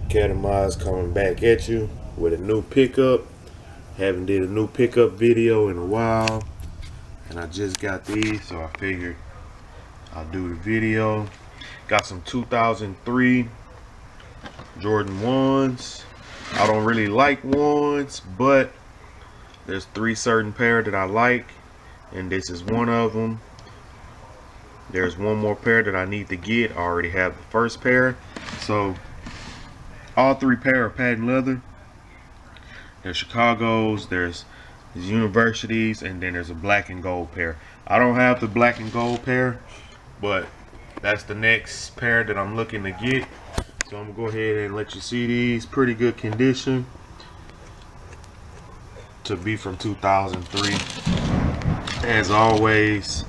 Catamize coming back at you with a new pickup. Haven't did a new pickup video in a while, and I just got these, so I figured I'll do the video. Got some 2003 Jordan 1s. I don't really like 1s, but there's 3 certain pair that I like, and this is one of them. There's one more pair that I need to get. I already have the first pair, so all 3 pair are patent leather. There's Chicago's, there's Universities, and then there's a black and gold pair. I don't have the black and gold pair, but that's the next pair that I'm looking to get. So I'm gonna go ahead and let you see these. Pretty good condition to be from 2003. As always,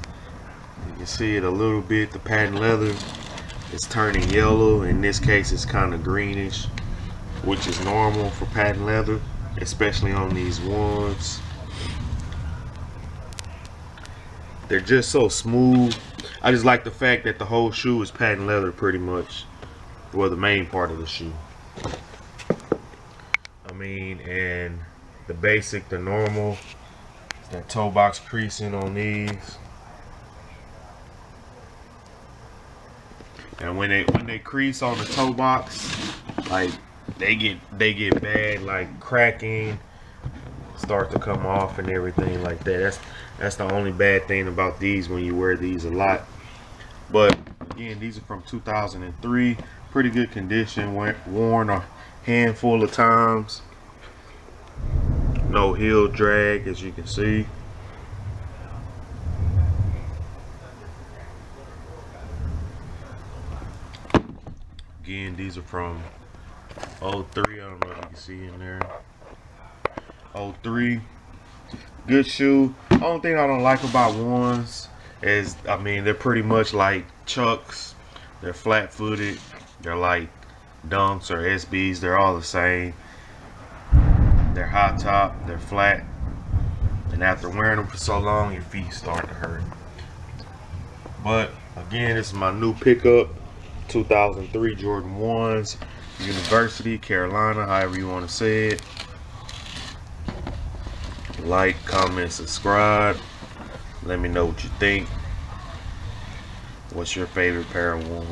you can see it a little bit. The patent leather is turning yellow. In this case, it's kind of greenish, which is normal for patent leather, especially on these ones. They're just so smooth. I just like the fact that the whole shoe is patent leather pretty much. Well, the main part of the shoe. I mean, and the basic, the normal, that toe box creasing on these. And when they crease on the toe box, like they get bad, like cracking, start to come off and everything like that. That's the only bad thing about these when you wear these a lot. But again, these are from 2003. Pretty good condition. Worn a handful of times. No heel drag, as you can see. Again, these are from 03. I don't know if you can see in there. 03. Good shoe. Only thing I don't like about ones is, I mean, they're pretty much like Chucks. They're flat-footed. They're like Dunks or SBs. They're all the same. They're high top. They're flat. And after wearing them for so long, your feet start to hurt. But again, this is my new pickup. 2003 Jordan 1s. University, Carolina, however you want to say it. Like, comment, subscribe. Let me know what you think. What's your favorite pair of ones?